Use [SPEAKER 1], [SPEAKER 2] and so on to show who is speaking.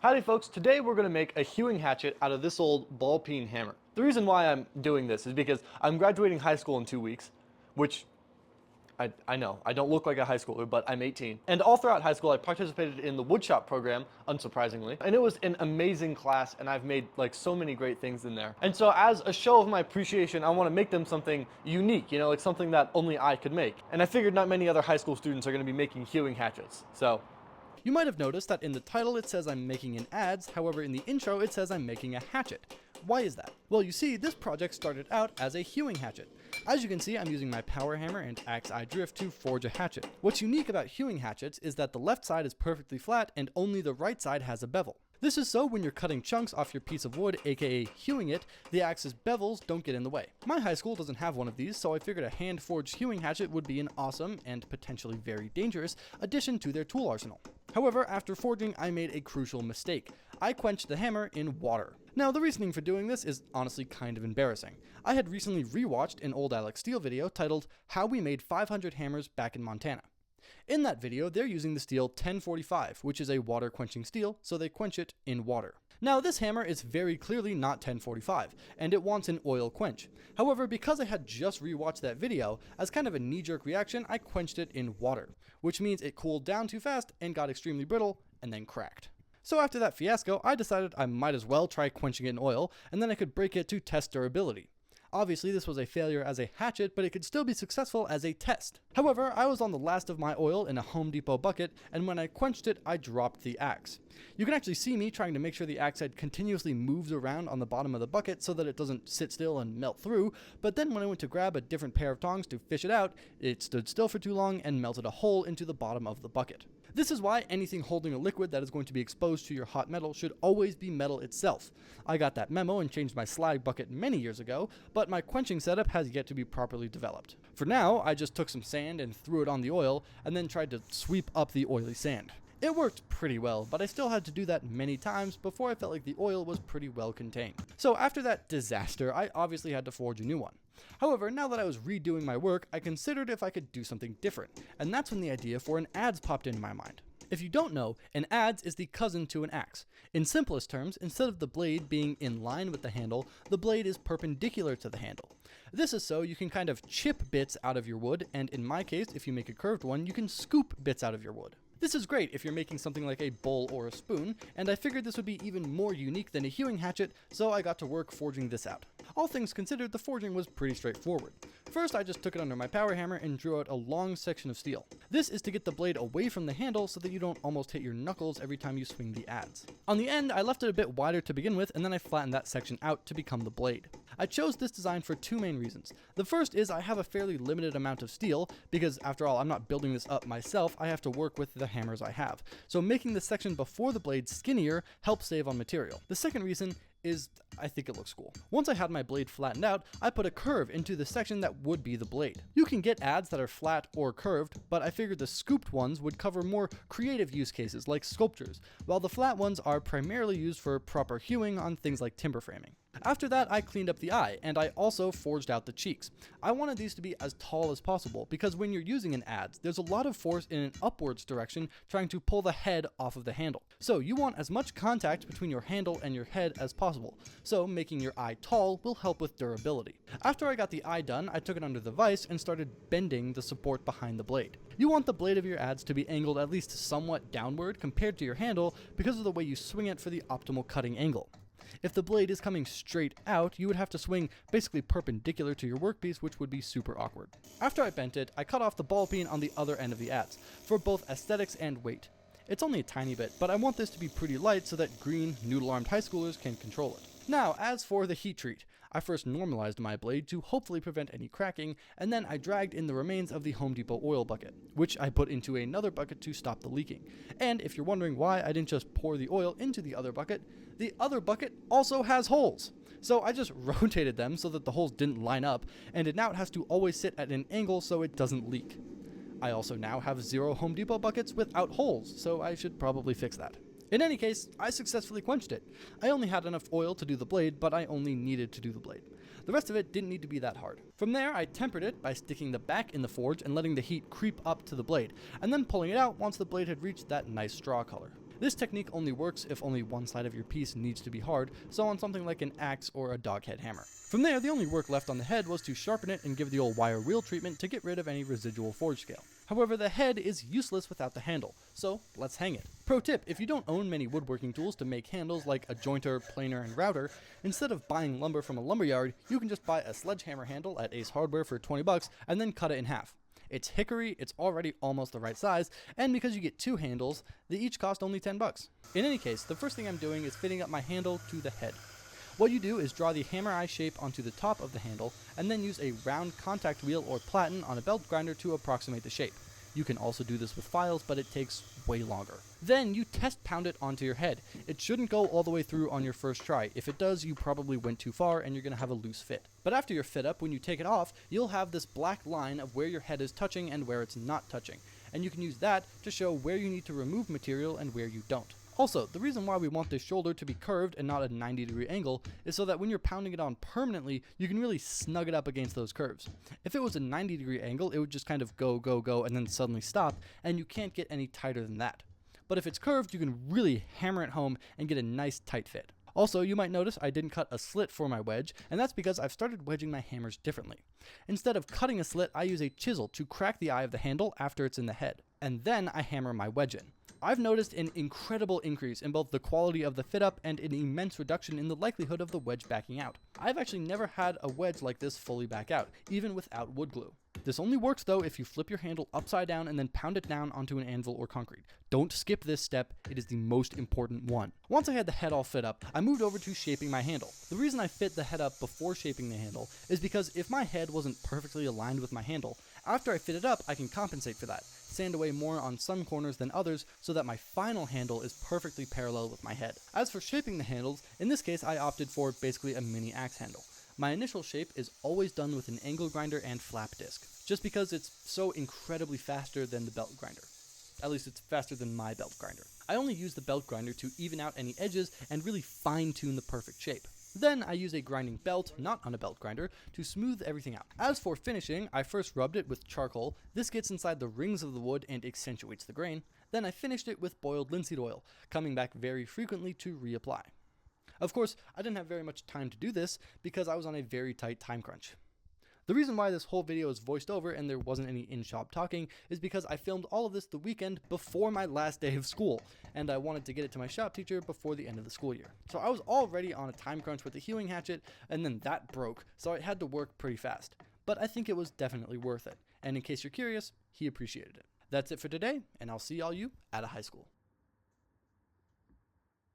[SPEAKER 1] Howdy folks, today we're going to make a hewing hatchet out of this old ball peen hammer. The reason why I'm doing this is because I'm graduating high school in 2 weeks, which I know, I don't look like a high schooler, but I'm 18. And all throughout high school I participated in the woodshop program, unsurprisingly, and it was an amazing class and I've made like so many great things in there. And so as a show of my appreciation, I want to make them something unique, you know, like something that only I could make. And I figured not many other high school students are going to be making hewing hatchets, so.
[SPEAKER 2] You might have noticed that in the title it says I'm making an adze, however in the intro it says I'm making a hatchet. Why is that? Well, you see, this project started out as a hewing hatchet. As you can see, I'm using my power hammer and axe I drift to forge a hatchet. What's unique about hewing hatchets is that the left side is perfectly flat and only the right side has a bevel. This is so when you're cutting chunks off your piece of wood, aka hewing it, the axe's bevels don't get in the way. My high school doesn't have one of these, so I figured a hand-forged hewing hatchet would be an awesome, and potentially very dangerous, addition to their tool arsenal. However, after forging, I made a crucial mistake. I quenched the hammer in water. Now, the reasoning for doing this is honestly kind of embarrassing. I had recently rewatched an old Alex Steel video titled How We Made 500 Hammers Back in Montana. In that video, they're using the steel 1045, which is a water-quenching steel, so they quench it in water. Now, this hammer is very clearly not 1045, and it wants an oil quench. However, because I had just rewatched that video, as kind of a knee-jerk reaction, I quenched it in water, which means it cooled down too fast and got extremely brittle, and then cracked. So after that fiasco, I decided I might as well try quenching it in oil, and then I could break it to test durability. Obviously, this was a failure as a hatchet, but it could still be successful as a test. However, I was on the last of my oil in a Home Depot bucket, and when I quenched it, I dropped the axe. You can actually see me trying to make sure the axe head continuously moves around on the bottom of the bucket so that it doesn't sit still and melt through, but then when I went to grab a different pair of tongs to fish it out, it stood still for too long and melted a hole into the bottom of the bucket. This is why anything holding a liquid that is going to be exposed to your hot metal should always be metal itself. I got that memo and changed my slag bucket many years ago, but my quenching setup has yet to be properly developed. For now, I just took some sand and threw it on the oil, and then tried to sweep up the oily sand. It worked pretty well, but I still had to do that many times before I felt like the oil was pretty well contained. So after that disaster, I obviously had to forge a new one. However, now that I was redoing my work, I considered if I could do something different, and that's when the idea for an adze popped into my mind. If you don't know, an adze is the cousin to an axe. In simplest terms, instead of the blade being in line with the handle, the blade is perpendicular to the handle. This is so you can kind of chip bits out of your wood, and in my case, if you make a curved one, you can scoop bits out of your wood. This is great if you're making something like a bowl or a spoon, and I figured this would be even more unique than a hewing hatchet, so I got to work forging this out. All things considered, the forging was pretty straightforward. First, I just took it under my power hammer and drew out a long section of steel. This is to get the blade away from the handle so that you don't almost hit your knuckles every time you swing the adze. On the end, I left it a bit wider to begin with, and then I flattened that section out to become the blade. I chose this design for two main reasons. The first is I have a fairly limited amount of steel, because after all, I'm not building this up myself, I have to work with the hammers I have. So making the section before the blade skinnier helps save on material. The second reason is I think it looks cool. Once I had my blade flattened out, I put a curve into the section that would be the blade. You can get adze that are flat or curved, but I figured the scooped ones would cover more creative use cases like sculptures, while the flat ones are primarily used for proper hewing on things like timber framing. After that, I cleaned up the eye, and I also forged out the cheeks. I wanted these to be as tall as possible, because when you're using an adze, there's a lot of force in an upwards direction trying to pull the head off of the handle. So you want as much contact between your handle and your head as possible, so making your eye tall will help with durability. After I got the eye done, I took it under the vise and started bending the support behind the blade. You want the blade of your adze to be angled at least somewhat downward compared to your handle because of the way you swing it for the optimal cutting angle. If the blade is coming straight out, you would have to swing basically perpendicular to your workpiece, which would be super awkward. After I bent it, I cut off the ball peen on the other end of the adze, for both aesthetics and weight. It's only a tiny bit, but I want this to be pretty light so that green, noodle-armed high schoolers can control it. Now, as for the heat treat, I first normalized my blade to hopefully prevent any cracking, and then I dragged in the remains of the Home Depot oil bucket, which I put into another bucket to stop the leaking. And if you're wondering why I didn't just pour the oil into the other bucket also has holes. So I just rotated them so that the holes didn't line up, and now it has to always sit at an angle so it doesn't leak. I also now have 0 Home Depot buckets without holes, so I should probably fix that. In any case, I successfully quenched it. I only had enough oil to do the blade, but I only needed to do the blade. The rest of it didn't need to be that hard. From there, I tempered it by sticking the back in the forge and letting the heat creep up to the blade, and then pulling it out once the blade had reached that nice straw color. This technique only works if only one side of your piece needs to be hard, so on something like an axe or a doghead hammer. From there, the only work left on the head was to sharpen it and give the old wire wheel treatment to get rid of any residual forge scale. However, the head is useless without the handle, so let's hang it. Pro tip, if you don't own many woodworking tools to make handles like a jointer, planer, and router, instead of buying lumber from a lumberyard, you can just buy a sledgehammer handle at Ace Hardware for 20 bucks and then cut it in half. It's hickory, it's already almost the right size, and because you get 2 handles, they each cost only 10 bucks. In any case, the first thing I'm doing is fitting up my handle to the head. What you do is draw the hammer eye shape onto the top of the handle, and then use a round contact wheel or platen on a belt grinder to approximate the shape. You can also do this with files, but it takes way longer. Then you test pound it onto your head. It shouldn't go all the way through on your first try. If it does, you probably went too far and you're going to have a loose fit. But after your fit up, when you take it off, you'll have this black line of where your head is touching and where it's not touching. And you can use that to show where you need to remove material and where you don't. Also, the reason why we want this shoulder to be curved and not at a 90-degree angle is so that when you're pounding it on permanently, you can really snug it up against those curves. If it was a 90-degree angle, it would just kind of go, go, go, and then suddenly stop, and you can't get any tighter than that. But if it's curved, you can really hammer it home and get a nice tight fit. Also, you might notice I didn't cut a slit for my wedge, and that's because I've started wedging my hammers differently. Instead of cutting a slit, I use a chisel to crack the eye of the handle after it's in the head, and then I hammer my wedge in. I've noticed an incredible increase in both the quality of the fit up and an immense reduction in the likelihood of the wedge backing out. I've actually never had a wedge like this fully back out, even without wood glue. This only works though if you flip your handle upside down and then pound it down onto an anvil or concrete. Don't skip this step, it is the most important one. Once I had the head all fit up, I moved over to shaping my handle. The reason I fit the head up before shaping the handle is because if my head wasn't perfectly aligned with my handle, after I fit it up, I can compensate for that. Sand away more on some corners than others so that my final handle is perfectly parallel with my head. As for shaping the handles, in this case I opted for basically a mini axe handle. My initial shape is always done with an angle grinder and flap disc, just because it's so incredibly faster than the belt grinder. At least it's faster than my belt grinder. I only use the belt grinder to even out any edges and really fine tune the perfect shape. Then I use a grinding belt, not on a belt grinder, to smooth everything out. As for finishing, I first rubbed it with charcoal. This gets inside the rings of the wood and accentuates the grain. Then I finished it with boiled linseed oil, coming back very frequently to reapply. Of course, I didn't have very much time to do this because I was on a very tight time crunch. The reason why this whole video is voiced over and there wasn't any in-shop talking is because I filmed all of this the weekend before my last day of school, and I wanted to get it to my shop teacher before the end of the school year. So I was already on a time crunch with the hewing hatchet, and then that broke, so I had to work pretty fast. But I think it was definitely worth it, and in case you're curious, he appreciated it. That's it for today, and I'll see all you at a high school.